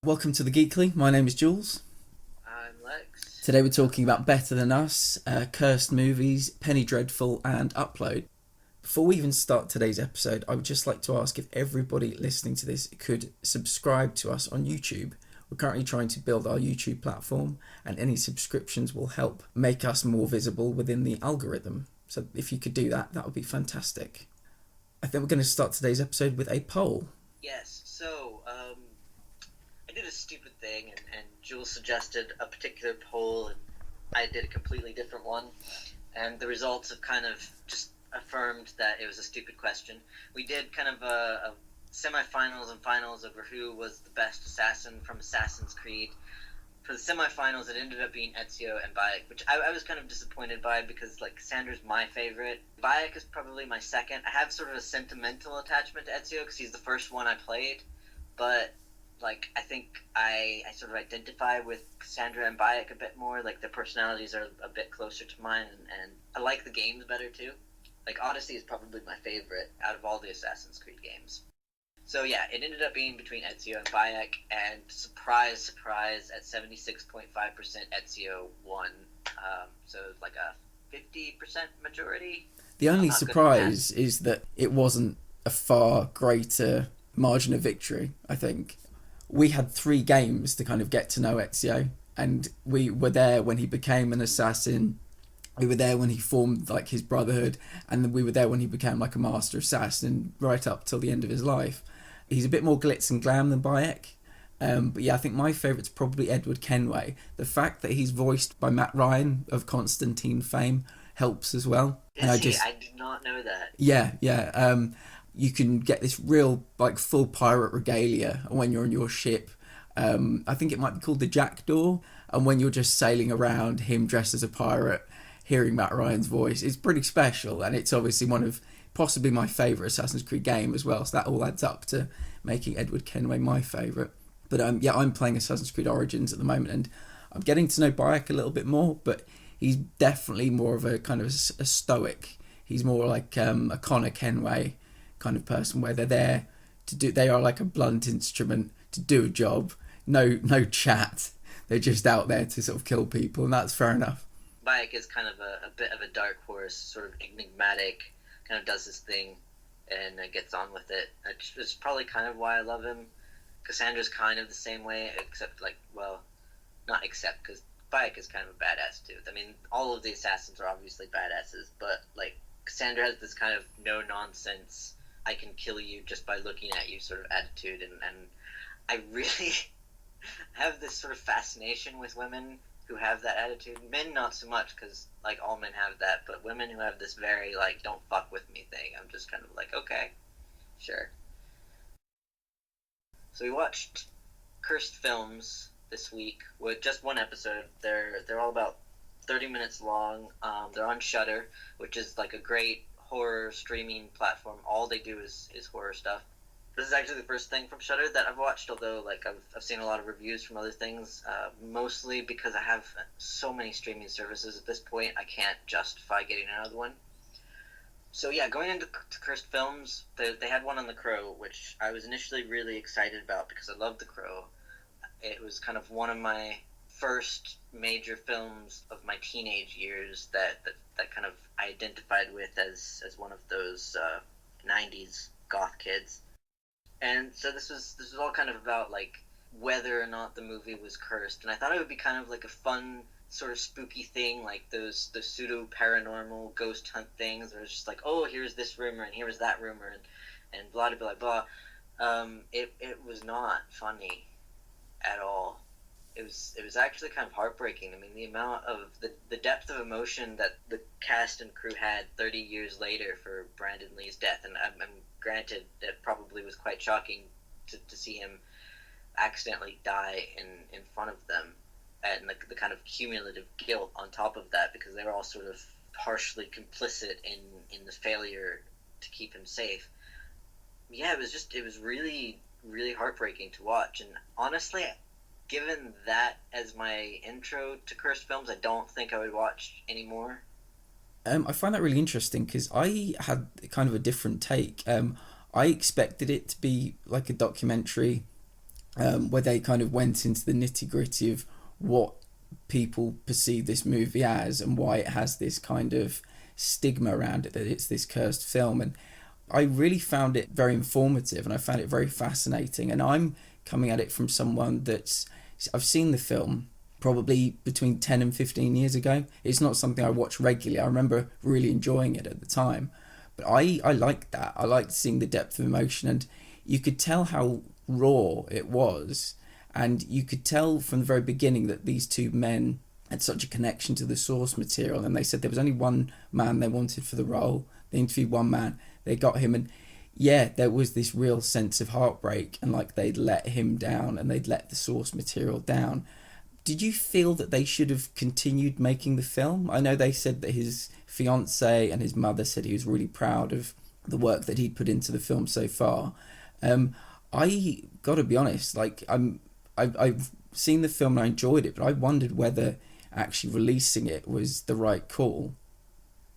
Welcome to the Geekly. My name is Jules. I'm Leks. Today we're talking about Better Than Us, cursed movies, Penny Dreadful, and Upload. Before we even start today's episode, I would just like to ask if everybody listening to this could subscribe to us on YouTube. We're currently trying to build our YouTube platform, and any subscriptions will help make us more visible within the algorithm. So if you could do that, that would be fantastic. I think we're going to start today's episode with a poll. Yes, I did a stupid thing, and Jules suggested a particular poll, and I did a completely different one. And the results have kind of just affirmed that it was a stupid question. We did kind of a semifinals and finals over who was the best assassin from Assassin's Creed. For the semifinals, it ended up being Ezio and Bayek, which I was kind of disappointed by because, like, Cassandra's my favorite. Bayek is probably my second. I have sort of a sentimental attachment to Ezio because he's the first one I played, but, like, I think I sort of identify with Cassandra and Bayek a bit more. Like, their personalities are a bit closer to mine, and I like the games better, too. Like, Odyssey is probably my favorite out of all the Assassin's Creed games. So yeah, it ended up being between Ezio and Bayek, and surprise, surprise, at 76.5%, Ezio won. So like a 50% majority. The only surprise is that it wasn't a far greater margin of victory, I think. We had 3 games to kind of get to know Ezio, and we were there when he became an assassin. We were there when he formed like his brotherhood, and then we were there when he became like a master assassin right up till the end of his life. He's a bit more glitz and glam than Bayek. But yeah, I think my favourite's probably Edward Kenway. The fact that he's voiced by Matt Ryan of Constantine fame helps as well. I did not know that. Yeah. You can get this real like full pirate regalia when you're on your ship. I think it might be called the Jackdaw. And when you're just sailing around, him dressed as a pirate, hearing Matt Ryan's voice, it's pretty special. And it's obviously one of possibly my favourite Assassin's Creed game as well, so that all adds up to making Edward Kenway my favourite. But I'm playing Assassin's Creed Origins at the moment, and I'm getting to know Bayek a little bit more, but he's definitely more of a kind of a stoic. He's more like a Connor Kenway kind of person, where they're there to do, they are like a blunt instrument to do a job, no chat, they're just out there to sort of kill people, and that's fair enough. Bayek is kind of a bit of a dark horse, sort of enigmatic, kind of does his thing and gets on with it. It's probably kind of why I love him. Cassandra's kind of the same way, except, like, well, not except, because Bayek is kind of a badass too. I mean, all of the assassins are obviously badasses, but, like, Cassandra has this kind of no-nonsense, I can kill you just by looking at you sort of attitude, and I really have this sort of fascination with women who have that attitude. Men not so much, because like all men have that, but women who have this very like don't fuck with me thing, I'm just kind of like, okay, sure. So we watched Cursed Films this week with just one episode. They're all about 30 minutes long. They're on Shudder, which is like a great horror streaming platform. All they do is horror stuff. This is actually the first thing from Shudder that I've watched, although like I've seen a lot of reviews from other things, mostly because I have so many streaming services at this point, I can't justify getting another one. So yeah, going into Cursed Films, they had one on The Crow, which I was initially really excited about because I love The Crow. It was kind of one of my first major films of my teenage years that kind of I identified with as one of those 90s goth kids. And so this was all kind of about like whether or not the movie was cursed, and I thought it would be kind of like a fun sort of spooky thing, like the pseudo paranormal ghost hunt things, where it's just like, oh, here's this rumor and here's that rumor and blah blah blah. It was not funny at all. It was actually kind of heartbreaking. I mean, the amount of the depth of emotion that the cast and crew had 30 years later for Brandon Lee's death, and I'm granted it probably was quite shocking to see him accidentally die in front of them, and the kind of cumulative guilt on top of that, because they were all sort of partially complicit in the failure to keep him safe. Yeah, it was really, really heartbreaking to watch, and honestly, given that as my intro to Cursed Films, I don't think I would watch anymore. I find that really interesting because I had kind of a different take. I expected it to be like a documentary where they kind of went into the nitty gritty of what people perceive this movie as and why it has this kind of stigma around it, that it's this cursed film. And I really found it very informative and I found it very fascinating. And I'm coming at it from someone that's, I've seen the film probably between 10 and 15 years ago. It's not something I watch regularly. I remember really enjoying it at the time. But I liked that. I liked seeing the depth of emotion, and you could tell how raw it was. And you could tell from the very beginning that these two men had such a connection to the source material. And they said there was only one man they wanted for the role. They interviewed one man, they got him, and yeah, there was this real sense of heartbreak, and like they'd let him down and they'd let the source material down. Did you feel that they should have continued making the film? I know they said that his fiance and his mother said he was really proud of the work that he'd put into the film so far. I gotta be honest, like I've seen the film and I enjoyed it, but I wondered whether actually releasing it was the right call.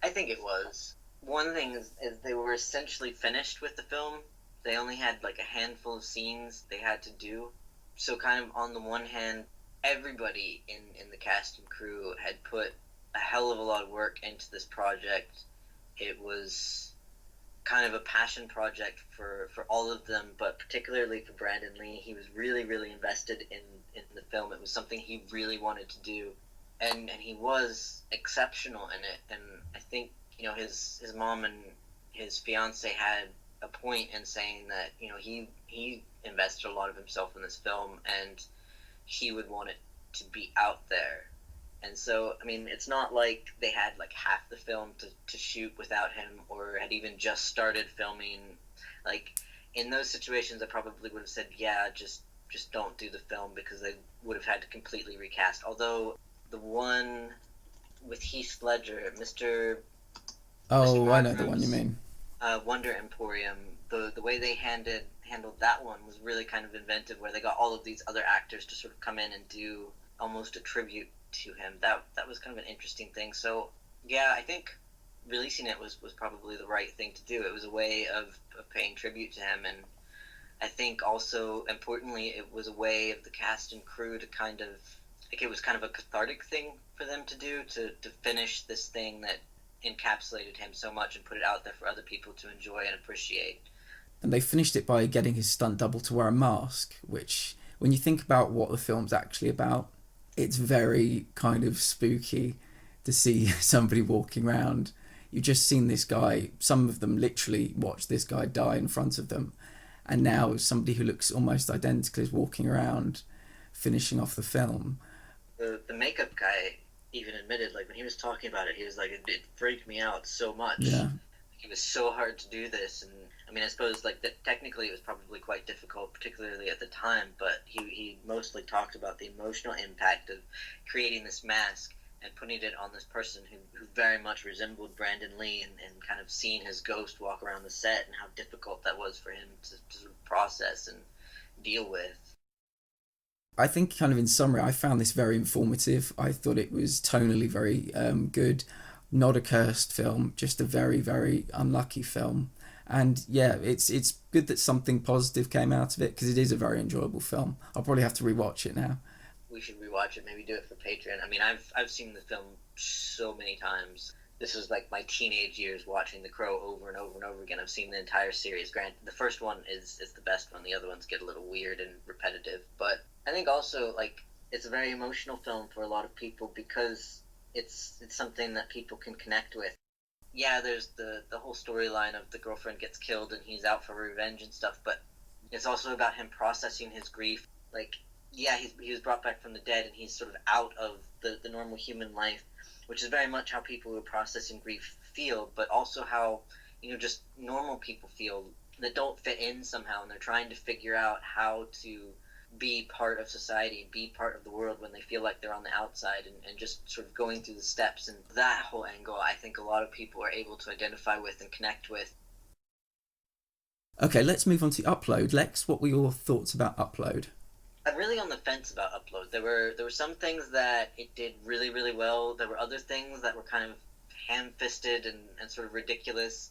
I think it was. One thing is they were essentially finished with the film. They only had like a handful of scenes they had to do. So kind of on the one hand, everybody in the cast and crew had put a hell of a lot of work into this project. It was kind of a passion project for all of them, but particularly for Brandon Lee. He was really, really invested in the film. It was something he really wanted to do, and he was exceptional in it. And I think, you know, his mom and his fiance had a point in saying that, you know, he invested a lot of himself in this film, and he would want it to be out there. And so, I mean, it's not like they had like half the film to shoot without him, or had even just started filming. Like, in those situations, I probably would have said, yeah, just don't do the film, because they would have had to completely recast. Although the one with Heath Ledger, Mr. Oh, I know the one you Markham's mean. Wonder Emporium, the way they handled that one was really kind of inventive, where they got all of these other actors to sort of come in and do almost a tribute to him. That was kind of an interesting thing. So yeah, I think releasing it was probably the right thing to do. It was a way of paying tribute to him, and I think also importantly, it was a way of the cast and crew to kind of, like, it was kind of a cathartic thing for them to do, to finish this thing that encapsulated him so much and put it out there for other people to enjoy and appreciate. And they finished it by getting his stunt double to wear a mask, which, when you think about what the film's actually about, it's very kind of spooky to see somebody walking around. You've just seen this guy, some of them literally watch this guy die in front of them, and now somebody who looks almost identical is walking around finishing off the film. The makeup guy even admitted, like, when he was talking about it, he was like, it freaked me out so much. Yeah. It was so hard to do this. And I mean, I suppose like that technically it was probably quite difficult, particularly at the time, but he mostly talked about the emotional impact of creating this mask and putting it on this person who very much resembled Brandon Lee, and kind of seeing his ghost walk around the set, and how difficult that was for him to sort of process and deal with. I think, kind of in summary, I found this very informative. I thought it was tonally very good. Not a cursed film, just a very, very unlucky film. And yeah, it's good that something positive came out of it, because it is a very enjoyable film. I'll probably have to rewatch it now. We should rewatch it, maybe do it for Patreon. I mean, I've seen the film so many times. This was like my teenage years watching The Crow over and over and over again. I've seen the entire series. Granted, the first one is the best one. The other ones get a little weird and repetitive. But I think also, like, it's a very emotional film for a lot of people, because it's something that people can connect with. Yeah, there's the whole storyline of the girlfriend gets killed and he's out for revenge and stuff, but it's also about him processing his grief. Like, yeah, he was brought back from the dead, and he's sort of out of the normal human life, which is very much how people who are processing grief feel, but also how, you know, just normal people feel that don't fit in somehow, and they're trying to figure out how to be part of society, be part of the world when they feel like they're on the outside, and just sort of going through the steps. And that whole angle, I think a lot of people are able to identify with and connect with. Okay, let's move on to Upload. Lex, what were your thoughts about Upload? I'm really on the fence about Upload. There were some things that it did really, really well. There were other things that were kind of ham-fisted and sort of ridiculous.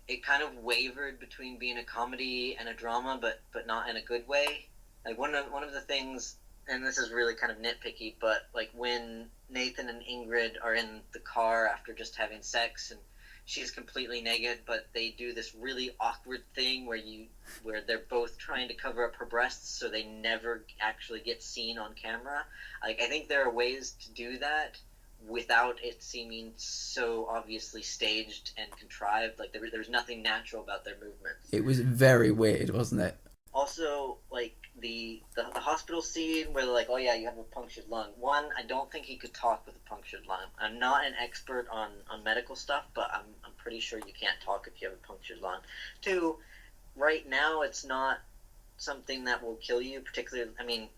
It kind of wavered between being a comedy and a drama, but not in a good way. Like one of the things, and this is really kind of nitpicky, but like when Nathan and Ingrid are in the car after just having sex, and she's completely naked, but they do this really awkward thing where they're both trying to cover up her breasts so they never actually get seen on camera. Like, I think there are ways to do that without it seeming so obviously staged and contrived. Like, there's nothing natural about their movements. It was very weird, wasn't it? Also, like the hospital scene where they're like, oh yeah, you have a punctured lung. One, I don't think he could talk with a punctured lung. I'm not an expert on medical stuff, but I'm pretty sure you can't talk if you have a punctured lung. Two, right now it's not something that will kill you, particularly, I mean,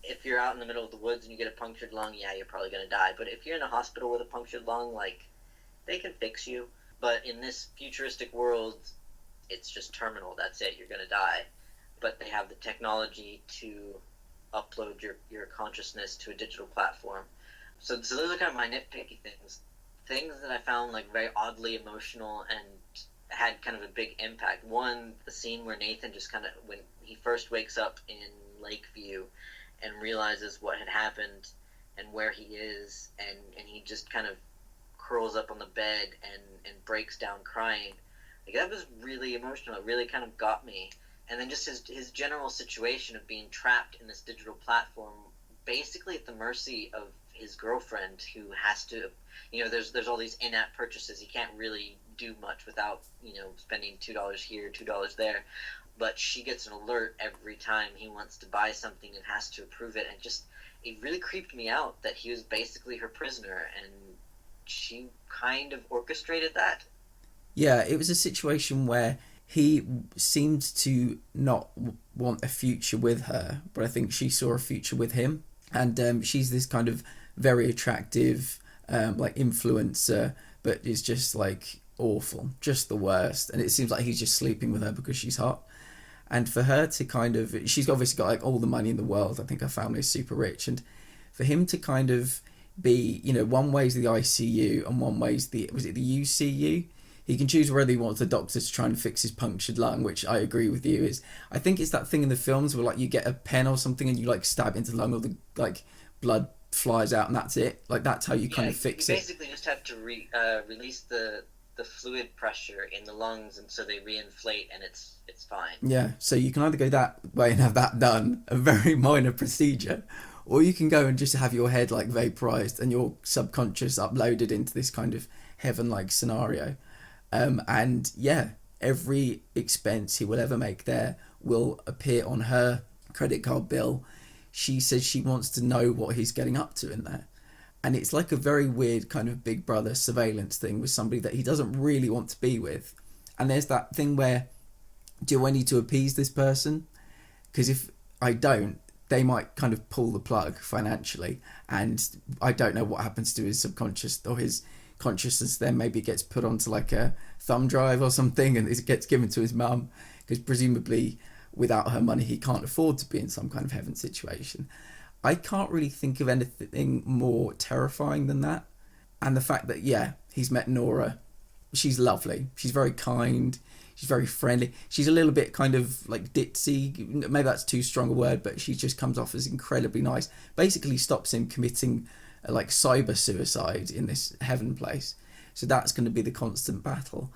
if you're out in the middle of the woods and you get a punctured lung, yeah, you're probably going to die. But if you're in a hospital with a punctured lung, like, they can fix you. But in this futuristic world, it's just terminal. That's it. You're going to die. But they have the technology to upload your consciousness to a digital platform. So those are kind of my nitpicky things. Things that I found, like, very oddly emotional and had kind of a big impact. One, the scene where Nathan just kind of, when he first wakes up in Lakeview and realizes what had happened and where he is, and he just kind of curls up on the bed and breaks down crying. Like, that was really emotional. It really kind of got me. And then just his general situation of being trapped in this digital platform, basically at the mercy of his girlfriend, who has to, there's all these in-app purchases. He can't really do much without, spending $2 here, $2 there. But she gets an alert every time he wants to buy something and has to approve it. And it really creeped me out that he was basically her prisoner, and she kind of orchestrated that. Yeah, it was a situation where he seemed to not want a future with her, but I think she saw a future with him. And she's this kind of very attractive, like, influencer, but is just, like, awful, just the worst. And it seems like he's just sleeping with her because she's hot. And for her to kind of, she's obviously got, like, all the money in the world. I think her family is super rich. And for him to kind of be, one way's the ICU and one way's was it the UCU? He can choose whether he wants the doctor to try and fix his punctured lung, which I agree with you is, I think it's that thing in the films where, like, you get a pen or something and you, like, stab into the lung, or the, like, blood flies out and that's it. Like, that's how you kind of fix you it. Basically just have to release the fluid pressure in the lungs, and so they reinflate, and it's fine. Yeah, so you can either go that way and have that done, a very minor procedure, or you can go and just have your head, like, vaporized and your subconscious uploaded into this kind of heaven-like scenario. And yeah, every expense he will ever make there will appear on her credit card bill. She says she wants to know what he's getting up to in there. And it's like a very weird kind of Big Brother surveillance thing with somebody that he doesn't really want to be with. And there's that thing where, do I need to appease this person? Because if I don't, they might kind of pull the plug financially. And I don't know what happens to his subconscious or his consciousness. Then maybe it gets put onto, like, a thumb drive or something, and it gets given to his mum, because presumably without her money he can't afford to be in some kind of heaven situation. I can't really think of anything more terrifying than that. And the fact that, yeah, he's met Nora. She's lovely. She's very kind. She's very friendly. She's a little bit kind of, like, ditzy. Maybe that's too strong a word, but she just comes off as incredibly nice. Basically stops him committing, like, cyber suicide in this heaven place. So that's going to be the constant battle.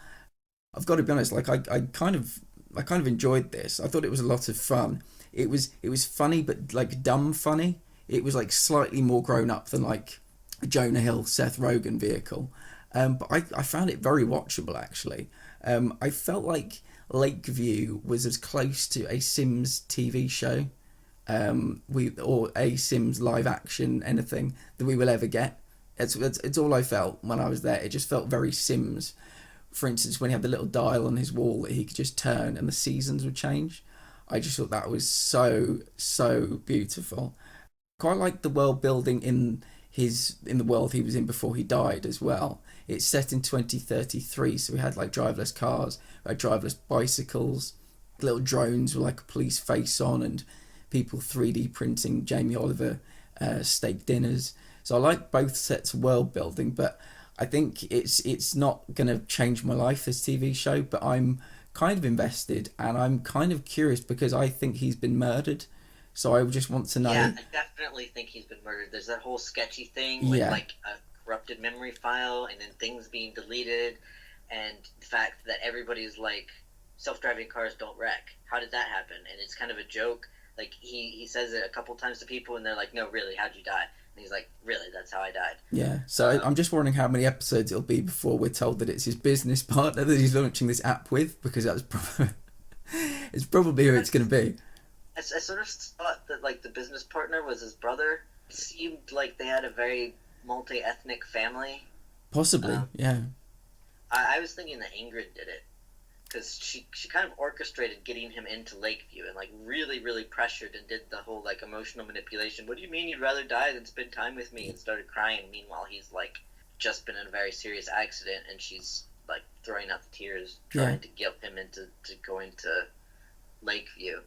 I've got to be honest, like, I kind of enjoyed this. I thought it was a lot of fun. It was funny, but, like, dumb funny. It was, like, slightly more grown up than, like, a Jonah Hill, Seth Rogen vehicle. But I found it very watchable, actually. I felt like Lakeview was as close to a Sims TV show, or a Sims live action anything that we will ever get. It's all I felt when I was there. It just felt very Sims. For instance, when he had the little dial on his wall that he could just turn and the seasons would change. I just thought that was so beautiful. Quite like the world building in the world he was in before he died as well. It's set in 2033, so we had, like, driverless cars, we had driverless bicycles, little drones with, like, a police face on, and people 3D printing Jamie Oliver steak dinners. So I like both sets of world building, but I think it's not going to change my life, this TV show, but I'm kind of invested, and I'm kind of curious because I think he's been murdered. So I just want to know. Yeah, I definitely think he's been murdered. There's that whole sketchy thing with Yeah, like a corrupted memory file and then things being deleted, and the fact that everybody's like, self-driving cars don't wreck. How did that happen? And it's kind of a joke. Like he says it a couple times to people, and they're like, "No, really, how'd you die?" And he's like, "Really, that's how I died." yeah. So I'm just wondering how many episodes it'll be before we're told that it's his business partner that he's launching this app with, because that's probably it's probably who it's going to be. I sort of thought that like the business partner was his brother. It seemed like they had a very multi-ethnic family. Possibly, yeah. I was thinking that Ingrid did it because she kind of orchestrated getting him into Lakeview and like really pressured and did the whole like emotional manipulation. What do you mean you'd rather die than spend time with me? And started crying. Meanwhile, he's like just been in a very serious accident, and she's like throwing out the tears, trying to guilt him into going to Lakeview.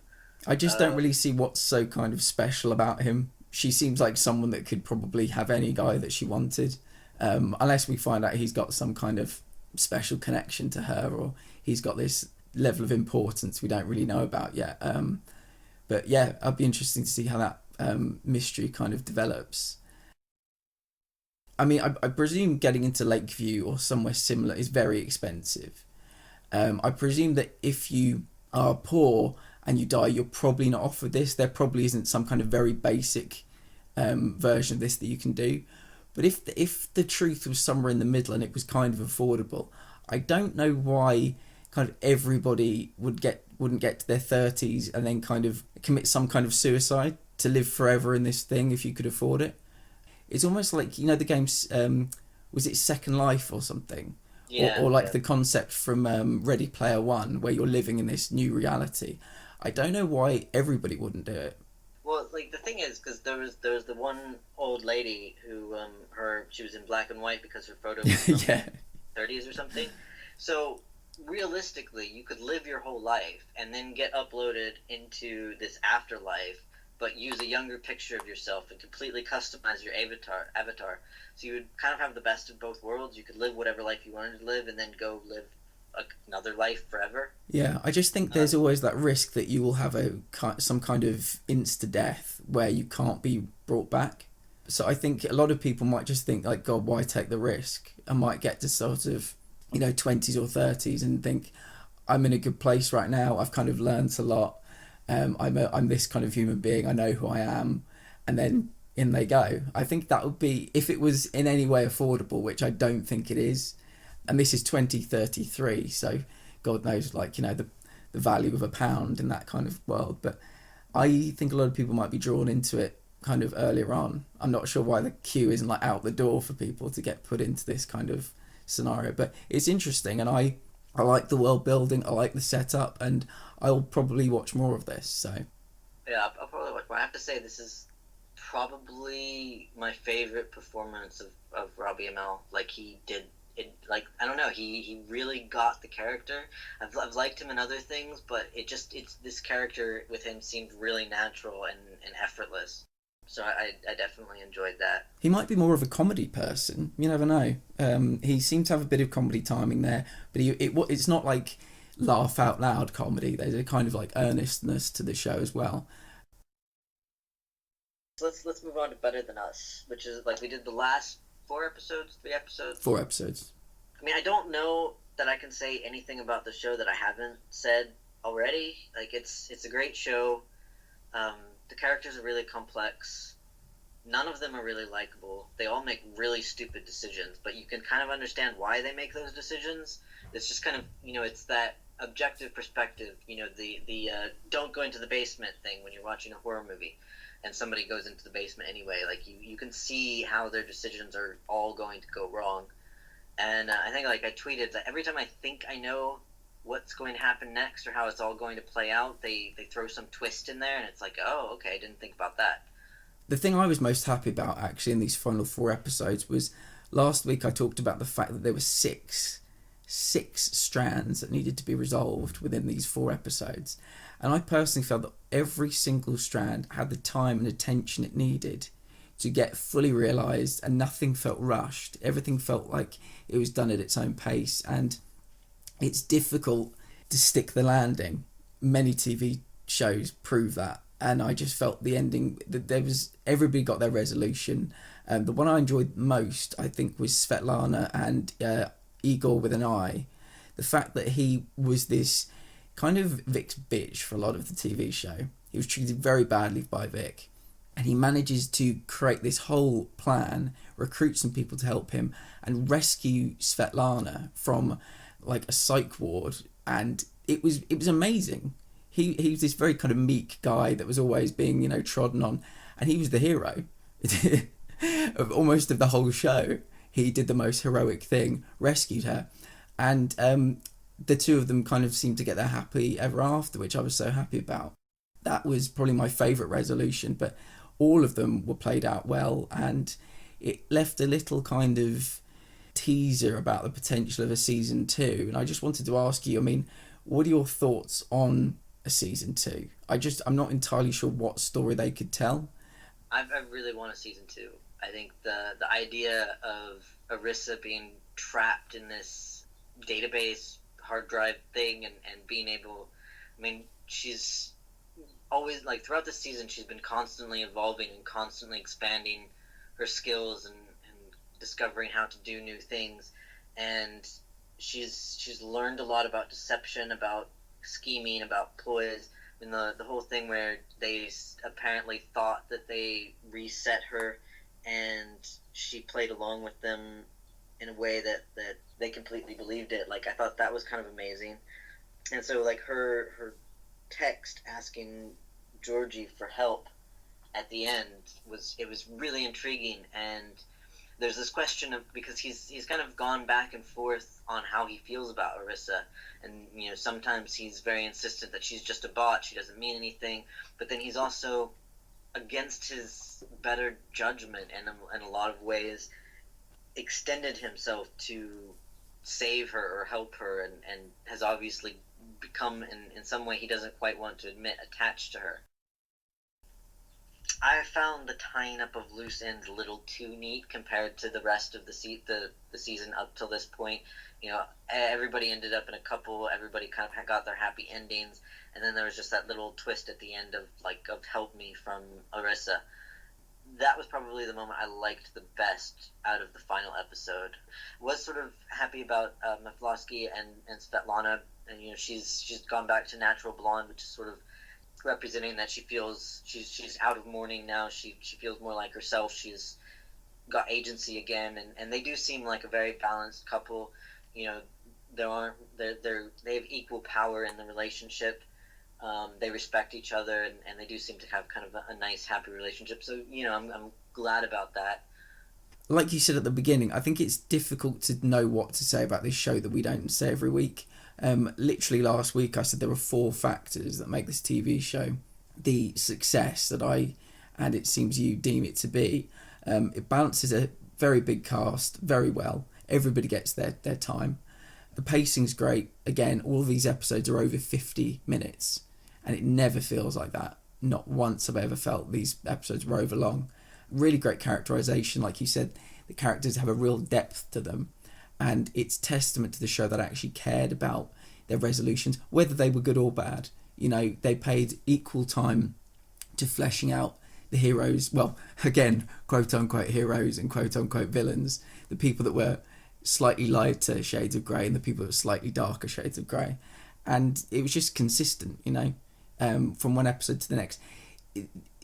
I just don't really see what's so kind of special about him. She seems like someone that could probably have any guy that she wanted, unless we find out he's got some kind of special connection to her, or he's got this level of importance we don't really know about yet. But yeah, I'd be interested to see how that mystery kind of develops. I mean, I presume getting into Lakeview or somewhere similar is very expensive. I presume that if you are poor and you die, you're probably not offered this. There probably isn't some kind of very basic version of this that you can do. But if the truth was somewhere in the middle and it was kind of affordable, I don't know why kind of everybody wouldn't get to their 30s and then kind of commit some kind of suicide to live forever in this thing if you could afford it. It's almost like, you know, the game's was it Second Life or something? Yeah, or like yeah. the concept from Ready Player One, where you're living in this new reality. I don't know why everybody wouldn't do it. Well, like the thing is, because there was the one old lady who she was in black and white because her photo was from Yeah, 30s or something. So realistically, you could live your whole life and then get uploaded into this afterlife, but use a younger picture of yourself and completely customize your avatar. So you would kind of have the best of both worlds. You could live whatever life you wanted to live and then go live another life forever. yeah. I just think there's always that risk that you will have some kind of insta death where you can't be brought back. So I think a lot of people might just think like, God, why take the risk? I might get to sort of, 20s or 30s and think, I'm in a good place right now. I've kind of learned a lot. I'm this kind of human being. I know who I am, and then in they go. I think that would be, if it was in any way affordable, which I don't think it is. And this is 2033, so God knows, the value of a pound in that kind of world. But I think a lot of people might be drawn into it kind of earlier on. I'm not sure why the queue isn't like out the door for people to get put into this kind of scenario, but it's interesting, and I like the world building, I like the setup, and I'll probably watch more of this. So Yeah, I'll probably watch. But I have to say, this is probably my favorite performance of Robbie Amell. Like he did it. Like I don't know, he really got the character. I've liked him in other things, but it's this character with him seemed really natural and effortless. So I definitely enjoyed that. he might be more of a comedy person. You never know. He seemed to have a bit of comedy timing there, but it's not like laugh out loud comedy. There's a kind of like earnestness to the show as well. So let's move on to Better Than Us, which is like we did the last 3 episodes. 4 episodes. I mean, I don't know that I can say anything about the show that I haven't said already. Like it's a great show. The characters are really complex. None of them are really likable. They all make really stupid decisions, but you can kind of understand why they make those decisions. It's just kind of, it's that objective perspective, the don't go into the basement thing when you're watching a horror movie and somebody goes into the basement anyway. Like you can see how their decisions are all going to go wrong. And I think like I tweeted that every time I think I know what's going to happen next or how it's all going to play out, they throw some twist in there, and it's like, oh, okay, I didn't think about that. The thing I was most happy about actually in these final 4 episodes was last week I talked about the fact that there were six strands that needed to be resolved within these 4 episodes, and I personally felt that every single strand had the time and attention it needed to get fully realised, and nothing felt rushed. Everything felt like it was done at its own pace, and it's difficult to stick the landing. Many TV shows prove that. and I just felt the ending that there was everybody got their resolution. The one I enjoyed most, I think, was Svetlana and Igor with an I. The fact that he was this kind of Vic's bitch for a lot of the TV show. He was treated very badly by Vic, and he manages to create this whole plan, recruit some people to help him, and rescue Svetlana from like a psych ward. And it was amazing. He was this very kind of meek guy that was always being, you know, trodden on, and he was the hero of almost of the whole show. He did the most heroic thing, rescued her, and the two of them kind of seemed to get their happy ever after, which I was so happy about. That was probably my favourite resolution, but all of them were played out well, and it left a little kind of teaser about the potential of a season 2. And I just wanted to ask you, I mean, what are your thoughts on a season 2? I'm not entirely sure what story they could tell. I really want a season 2. I think the idea of Arissa being trapped in this database hard drive thing and being able, I mean, she's always, like, throughout the season, she's been constantly evolving and constantly expanding her skills and discovering how to do new things. And she's learned a lot about deception, about scheming, about ploys. I mean, the whole thing where they apparently thought that they reset her, and she played along with them in a way that they completely believed it. Like, I thought that was kind of amazing. And so, like, her text asking Georgie for help at the end was really intriguing. And there's this question of, because he's kind of gone back and forth on how he feels about Arissa, and, you know, sometimes he's very insistent that she's just a bot, she doesn't mean anything, but then he's also, against his better judgment and in a lot of ways, extended himself to save her or help her, and has obviously become, in some way he doesn't quite want to admit, attached to her. I found the tying up of loose ends a little too neat compared to the rest of the season up till this point. You know, everybody ended up in a couple, everybody kind of got their happy endings, and then there was just that little twist at the end of Help Me from Arissa. That was probably the moment I liked the best out of the final episode. Was sort of happy about Maflosky and Svetlana, and, you know, she's gone back to natural blonde, which is sort of representing that she feels she's out of mourning now. She feels more like herself. She's got agency again, and they do seem like a very balanced couple. You know, they have equal power in the relationship. They respect each other, and they do seem to have kind of a nice, happy relationship. So, you know, I'm glad about that. Like you said at the beginning, I think it's difficult to know what to say about this show that we don't say every week. Literally last week I said there were 4 factors that make this TV show the success that I, and it seems you, deem it to be. It balances a very big cast very well. Everybody gets their time. The pacing's great. Again, all of these episodes are over 50 minutes, and it never feels like that. Not once have I ever felt these episodes were over long. Really great characterization. Like you said, the characters have a real depth to them, and it's testament to the show that I actually cared about their resolutions, whether they were good or bad. You know, they paid equal time to fleshing out the heroes, well, again, quote-unquote heroes and quote-unquote villains, the people that were slightly lighter shades of grey and the people that were slightly darker shades of grey. And it was just consistent, you know, from one episode to the next.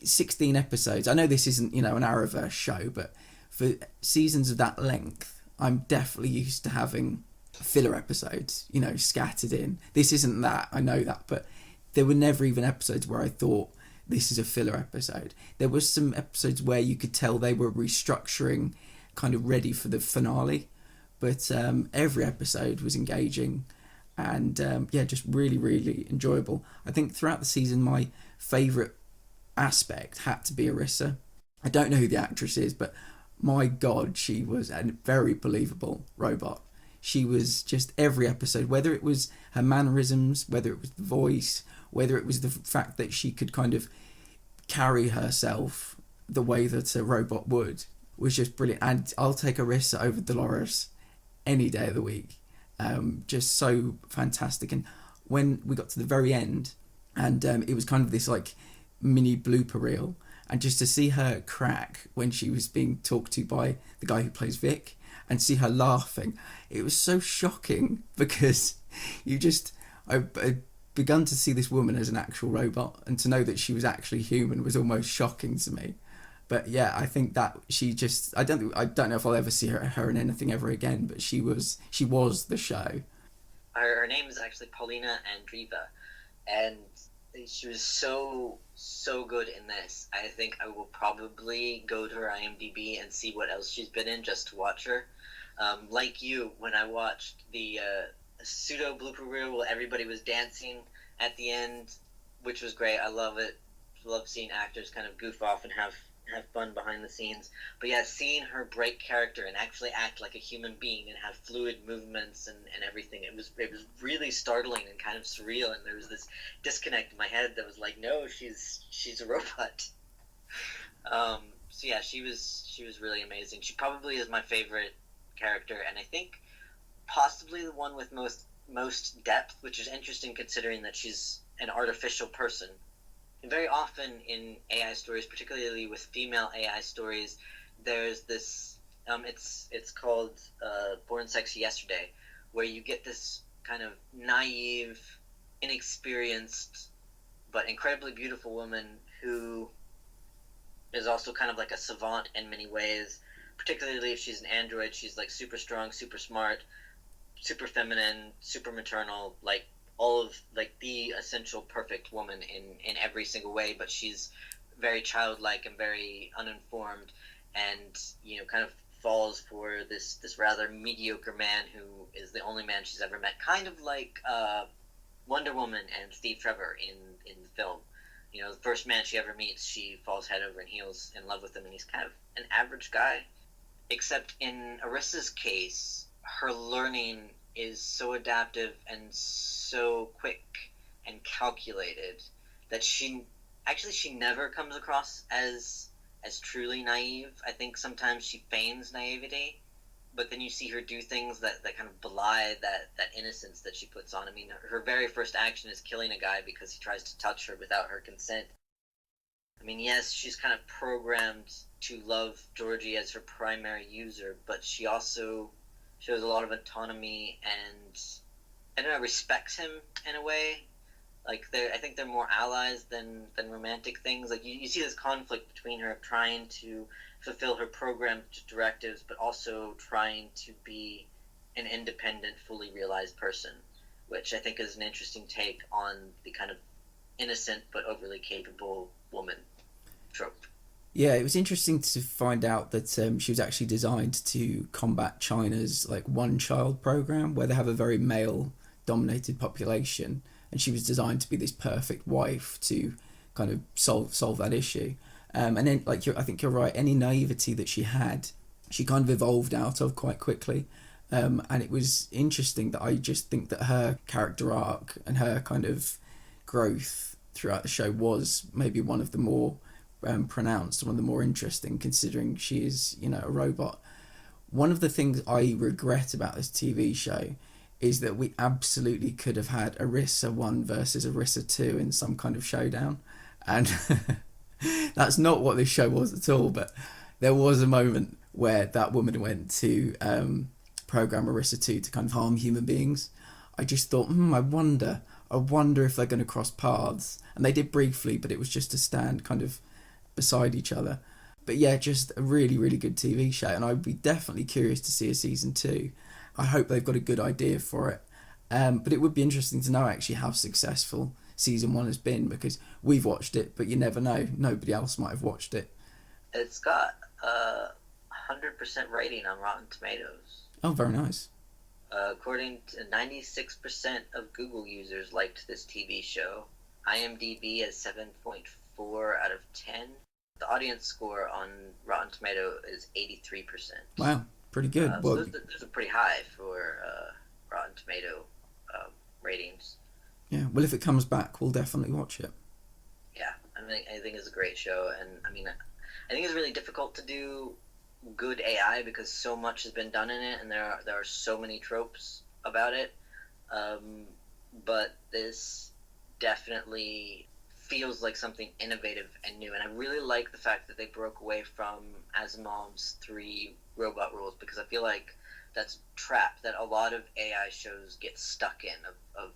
16 episodes. I know this isn't, you know, an Arrowverse show, but for seasons of that length, I'm definitely used to having filler episodes, you know, scattered in. This isn't that, I know that, but there were never even episodes where I thought this is a filler episode. There was some episodes where you could tell they were restructuring, kind of ready for the finale, but every episode was engaging and just really, really enjoyable. I think throughout the season my favourite aspect had to be Arissa. I don't know who the actress is, but my God, she was a very believable robot. She was just every episode, whether it was her mannerisms, whether it was the voice, whether it was the fact that she could kind of carry herself the way that a robot would, was just brilliant. And I'll take Arissa over Dolores any day of the week. Just so fantastic. And when we got to the very end, and it was kind of this like mini blooper reel, and just to see her crack when she was being talked to by the guy who plays Vic, and see her laughing, it was so shocking because you just I begun to see this woman as an actual robot, and to know that she was actually human was almost shocking to me. But yeah, I think that she just I don't know if I'll ever see her in anything ever again, but she was the show. Her name is actually Paulina Andreeva, and she was so good in this. I think I will probably go to her IMDb and see what else she's been in just to watch her. Like you, when I watched the pseudo blooper reel where everybody was dancing at the end, which was great. I love it. Love seeing actors kind of goof off and have fun behind the scenes. But yeah, seeing her break character and actually act like a human being and have fluid movements and everything, it was really startling and kind of surreal. And there was this disconnect in my head that was like, no, she's a robot. So yeah, she was really amazing. She probably is my favorite character, and I think possibly the one with most depth, which is interesting considering that she's an artificial person. And very often in AI stories, particularly with female AI stories, there's this, it's called Born Sexy Yesterday, where you get this kind of naive, inexperienced, but incredibly beautiful woman who is also kind of like a savant in many ways, particularly if she's an android. She's like super strong, super smart, super feminine, super maternal, like all of like the essential perfect woman in every single way, but she's very childlike and very uninformed, and kind of falls for this rather mediocre man who is the only man she's ever met, kind of like Wonder Woman and Steve Trevor in the film. The first man she ever meets, she falls head over heels in love with him, and he's kind of an average guy. Except in Arissa's case, her learning is so adaptive and so quick and calculated that she never comes across as truly naive. I think sometimes she feigns naivety, but then you see her do things that kind of belie that innocence that she puts on. I mean, her very first action is killing a guy because he tries to touch her without her consent. I mean, yes, she's kind of programmed to love Georgie as her primary user, but she also shows a lot of autonomy and, I don't know, respects him in a way. Like, I think they're more allies than romantic things. Like, you see this conflict between her trying to fulfill her programmed directives, but also trying to be an independent, fully realized person, which I think is an interesting take on the kind of innocent but overly capable woman trope. Yeah, it was interesting to find out that she was actually designed to combat China's like one-child program, where they have a very male-dominated population, and she was designed to be this perfect wife to kind of solve that issue. And then, like, I think you're right. Any naivety that she had, she kind of evolved out of quite quickly. And it was interesting that I just think that her character arc and her kind of growth throughout the show was maybe one of the more pronounced, one of the more interesting, considering she is, a robot. One of the things I regret about this TV show is that we absolutely could have had Arissa 1 versus Arissa 2 in some kind of showdown. And that's not what this show was at all, but there was a moment where that woman went to program Arissa 2 to kind of harm human beings. I just thought, I wonder if they're going to cross paths. And they did briefly, but it was just to stand kind of beside each other. But yeah, just a really, really good TV show, and I'd be definitely curious to see a season 2. I hope they've got a good idea for it. But it would be interesting to know actually how successful season 1 has been, because we've watched it, but you never know. Nobody else might have watched it. It's got a 100% rating on Rotten Tomatoes. Oh, very nice. According to 96% of Google users liked this TV show. IMDb is 7.4 out of 10. The audience score on Rotten Tomato is 83%. Wow, pretty good. So those are pretty high for Rotten Tomato ratings. Yeah, well, if it comes back, we'll definitely watch it. Yeah, I think it's a great show, and I think it's really difficult to do good AI because so much has been done in it, and there are so many tropes about it. But this definitely feels like something innovative and new. And I really like the fact that they broke away from Asimov's 3 robot rules, because I feel like that's a trap that a lot of AI shows get stuck in, of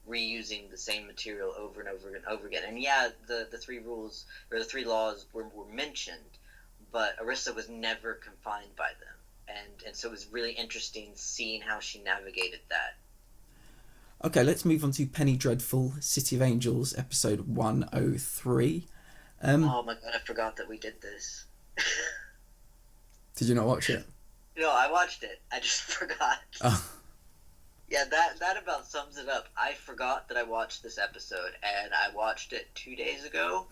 reusing the same material over and over and over again. And yeah, the 3 rules, or the 3 laws were mentioned, but Arissa was never confined by them. And so it was really interesting seeing how she navigated that. Okay, let's move on to Penny Dreadful, City of Angels, episode 103. Oh my god, I forgot that we did this. Did you not watch it? No, I watched it. I just forgot. Oh. Yeah, that about sums it up. I forgot that I watched this episode, and I watched it 2 days ago.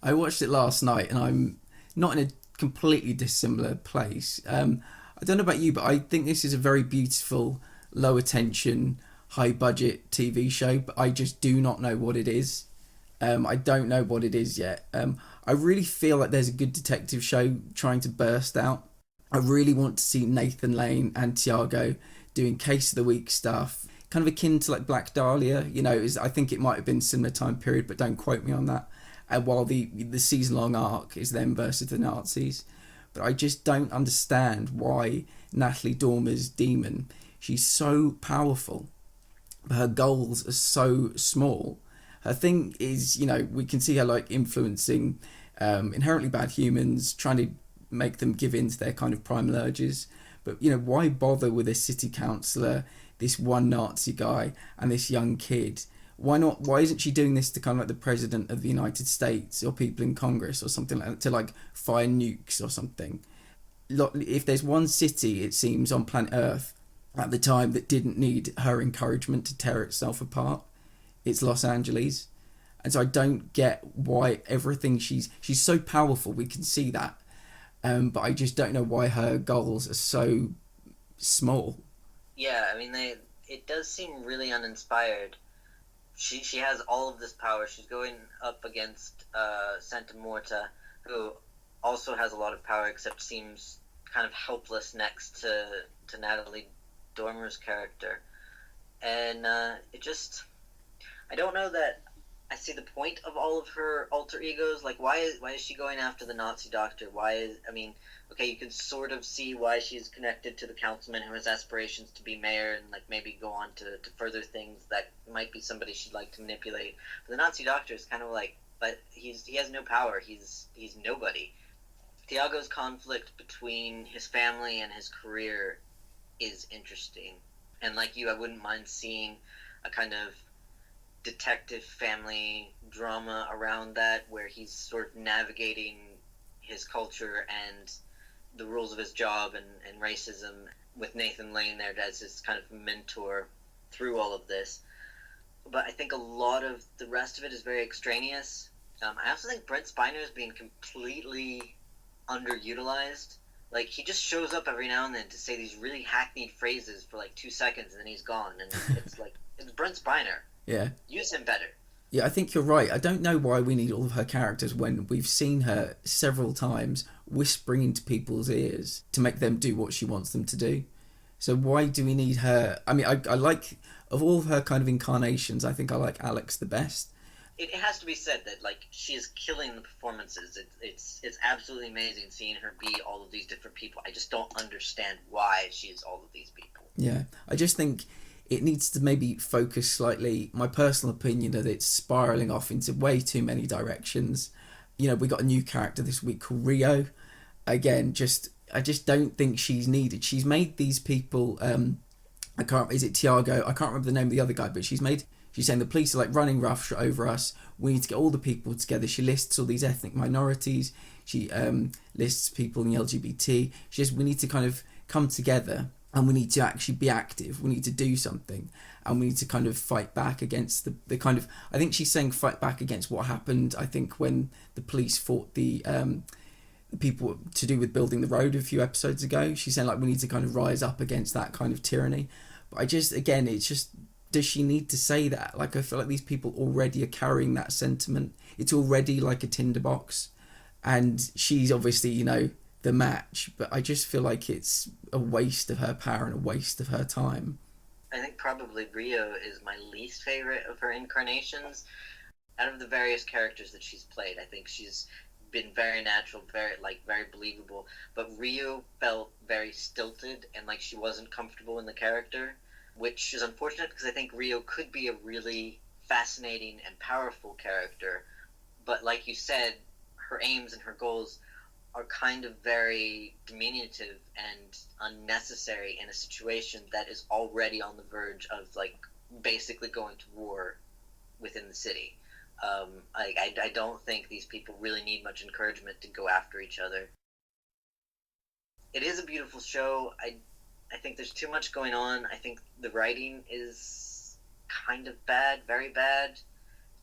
I watched it last night, and I'm not in a completely dissimilar place. I don't know about you, but I think this is a very beautiful, low attention, high budget TV show, but I just do not know what it is. I don't know what it is yet. I really feel like there's a good detective show trying to burst out. I really want to see Nathan Lane and Tiago doing Case of the Week stuff, kind of akin to like Black Dahlia. You know, I think it might have been similar time period, but don't quote me on that. While the season long arc is them versus the Nazis. But I just don't understand why Natalie Dormer's demon, she's so powerful, but her goals are so small. Her thing is, you know, we can see her like influencing inherently bad humans, trying to make them give in to their kind of primal urges. But, you know, why bother with a city councillor, this one Nazi guy, and this young kid? Why not? Why isn't she doing this to kind of like the president of the United States or people in Congress or something like that, to like fire nukes or something? If there's one city, it seems, on planet Earth at the time that didn't need her encouragement to tear itself apart, it's Los Angeles. And so I don't get why everything she's so powerful, we can see that, but I just don't know why her goals are so small. Yeah, I mean, it does seem really uninspired. She has all of this power. She's going up against Santa Morta, who also has a lot of power, except seems kind of helpless next to Natalie Dormer's character. And it just... I don't know that I see the point of all of her alter egos. Like, why is she going after the Nazi doctor? Okay, you can sort of see why she's connected to the councilman who has aspirations to be mayor and, like, maybe go on to further things that might be somebody she'd like to manipulate. But the Nazi doctor is kind of like, but he has no power. He's nobody. Tiago's conflict between his family and his career is interesting. And like you, I wouldn't mind seeing a kind of detective family drama around that, where he's sort of navigating his culture and the rules of his job and racism, with Nathan Lane there as his kind of mentor through all of this. But I think a lot of the rest of it is very extraneous. I also think Brent Spiner is being completely underutilized. Like, he just shows up every now and then to say these really hackneyed phrases for like 2 seconds, and then he's gone. And it's like, it's Brent Spiner. Yeah. Use him better. Yeah, I think you're right. I don't know why we need all of her characters when we've seen her several times whispering into people's ears to make them do what she wants them to do. So why do we need her? I mean, I like, of all of her kind of incarnations, I think I like Alex the best. It has to be said that, like, she is killing the performances. It's absolutely amazing seeing her be all of these different people. I just don't understand why she is all of these people. Yeah, I just think it needs to maybe focus slightly. My personal opinion that it's spiraling off into way too many directions. You know, we got a new character this week called Rio. Again, I just don't think she's needed. She's made these people. Is it Tiago? I can't remember the name of the other guy, but she's saying the police are like running roughshod over us. We need to get all the people together. She lists all these ethnic minorities. She lists people in the LGBT. She says we need to kind of come together, and we need to actually be active. We need to do something, and we need to kind of fight back against the kind of... I think she's saying fight back against what happened, I think, when the police fought the people to do with building the road a few episodes ago. She's saying, like, we need to kind of rise up against that kind of tyranny. But I just, again, it's just... Does she need to say that? Like, I feel like these people already are carrying that sentiment. It's already like a tinderbox. And she's obviously, you know, the match. But I just feel like it's a waste of her power and a waste of her time. I think probably Rio is my least favorite of her incarnations. out of the various characters that she's played, I think she's been very natural, very believable. But Rio felt very stilted and like she wasn't comfortable in the character, which is unfortunate because I think Rio could be a really fascinating and powerful character. But like you said, her aims and her goals are kind of very diminutive and unnecessary in a situation that is already on the verge of like basically going to war within the city. I don't think these people really need much encouragement to go after each other. It is a beautiful show. I think there's too much going on. I think the writing is kind of bad, very bad.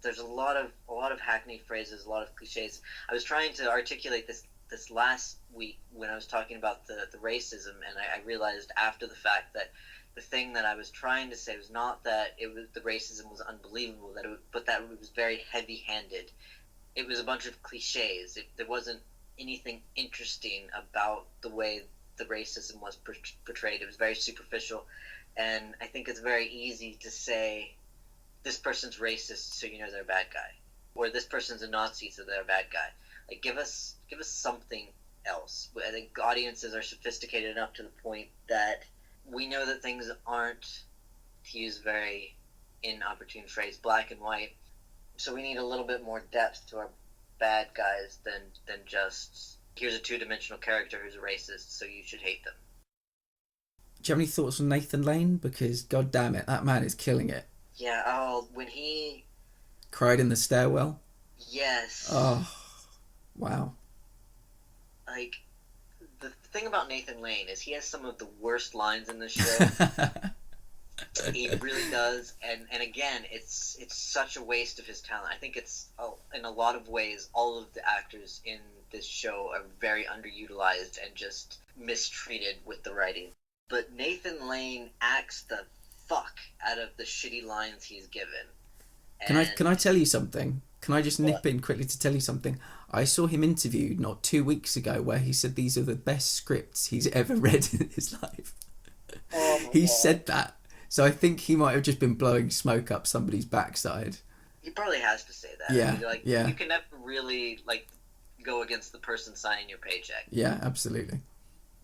There's a lot of hackneyed phrases, a lot of cliches. I was trying to articulate this last week when I was talking about the racism, and I realized after the fact that the thing that I was trying to say was not that the racism was unbelievable, but that it was very heavy-handed. It was a bunch of cliches. There wasn't anything interesting about the way the racism was portrayed. It was very superficial, and I think it's very easy to say this person's racist, so you know they're a bad guy, or this person's a Nazi, so they're a bad guy. Like, give us something else. I think audiences are sophisticated enough to the point that we know that things aren't, to use a very inopportune phrase, black and white. So we need a little bit more depth to our bad guys than just, here's a two-dimensional character who's a racist, so you should hate them. Do you have any thoughts on Nathan Lane? Because, god damn it, that man is killing it. Yeah, when he... cried in the stairwell? Yes. Oh, wow. Like, the thing about Nathan Lane is he has some of the worst lines in this show. He really does, and again, it's such a waste of his talent. I think it's, in a lot of ways, all of the actors in this show are very underutilized and just mistreated with the writing. But Nathan Lane acts the fuck out of the shitty lines he's given. Can I tell you something? Can I just nip in quickly to tell you something? I saw him interviewed not 2 weeks ago where he said these are the best scripts he's ever read in his life. He said that. So I think he might have just been blowing smoke up somebody's backside. He probably has to say that. Yeah, You can never really go against the person signing your paycheck. Yeah, absolutely.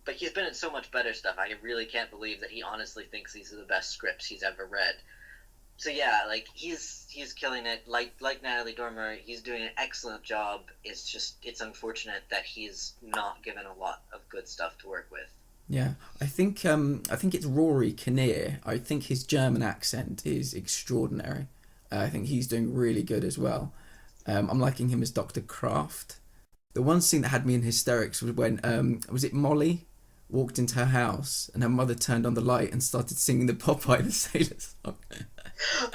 But he's been in so much better stuff. I really can't believe that he honestly thinks these are the best scripts he's ever read. So yeah, he's killing it. Like Natalie Dormer, he's doing an excellent job. It's unfortunate that he's not given a lot of good stuff to work with. Yeah, I think it's Rory Kinnear. I think his German accent is extraordinary. I think he's doing really good as well. I'm liking him as Dr. Kraft. The one scene that had me in hysterics was when was it Molly walked into her house and her mother turned on the light and started singing the Popeye the Sailor song.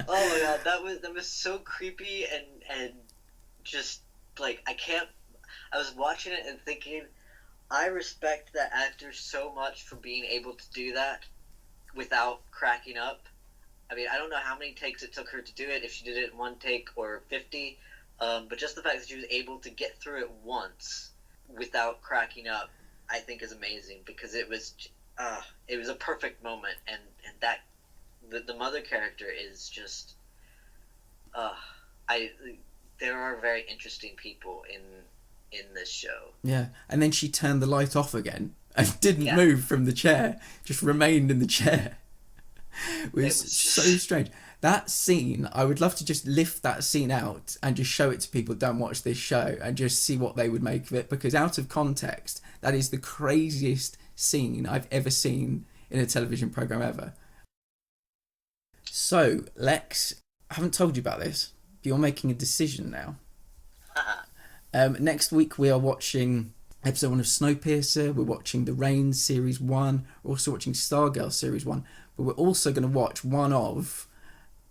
Oh my god, that was so creepy and just like I was watching it and thinking, I respect that actor so much for being able to do that without cracking up. I mean, I don't know how many takes it took her to do it, if she did it in one take or 50, but just the fact that she was able to get through it once without cracking up, I think is amazing, because it was a perfect moment, and that the mother character is just there are very interesting people in this show. Yeah, and then she turned the light off again and didn't move from the chair, just remained in the chair. It was so strange. That scene, I would love to just lift that scene out and just show it to people who don't watch this show and just see what they would make of it, because out of context, that is the craziest scene I've ever seen in a television program ever. So, Lex, I haven't told you about this, but you're making a decision now. Next week we are watching episode 1 of Snowpiercer, we're watching The Rain Series 1, we're also watching Stargirl Series 1, but we're also going to watch one of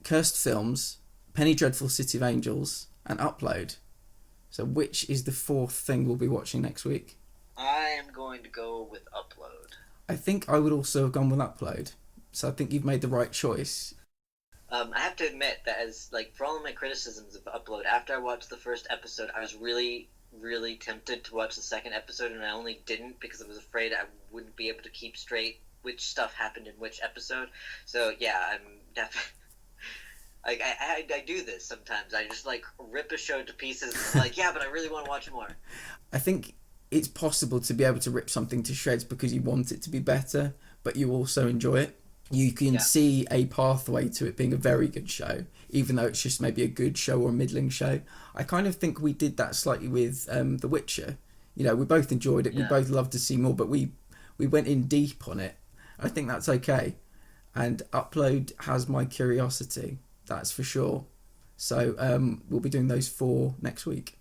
Cursed Films, Penny Dreadful City of Angels, and Upload. So which is the fourth thing we'll be watching next week? I am going to go with Upload. I think I would also have gone with Upload, so I think you've made the right choice. I have to admit that for all of my criticisms of Upload, after I watched the first episode, I was really, really tempted to watch the second episode, and I only didn't because I was afraid I wouldn't be able to keep straight which stuff happened in which episode. So yeah, I'm definitely Like I do this sometimes. I just like rip a show to pieces. And I'm like, yeah, but I really want to watch more. I think it's possible to be able to rip something to shreds because you want it to be better, but you also enjoy it. You can Yeah, see a pathway to it being a very good show, even though it's just maybe a good show or a middling show. I kind of think we did that slightly with The Witcher. You know, we both enjoyed it. We yeah. both loved to see more, but we went in deep on it. I think that's okay. And Upload has my curiosity, that's for sure. So we'll be doing those 4 next week.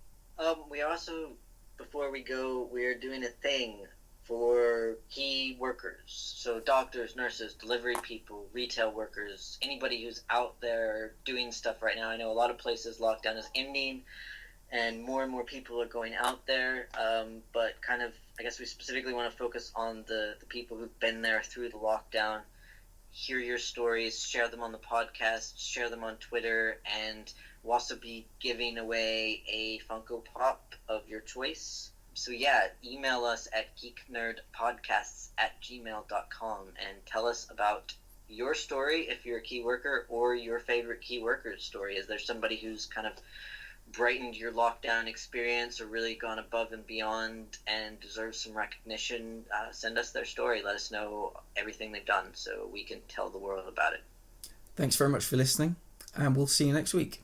We also, before we go, we're doing a thing for key workers. So doctors, nurses, delivery people, retail workers, anybody who's out there doing stuff right now. I know a lot of places lockdown is ending, and more people are going out there. But kind of, I guess we specifically want to focus on the people who've been there through the lockdown. Hear your stories, share them on the podcast, share them on Twitter, and we'll also be giving away a Funko Pop of your choice. So yeah, email us at geeknerdpodcasts@gmail.com and tell us about your story if you're a key worker, or your favorite key worker's story. Is there somebody who's kind of brightened your lockdown experience or really gone above and beyond and deserves some recognition? Send us their story. Let us know everything they've done so we can tell the world about it. Thanks very much for listening, and we'll see you next week.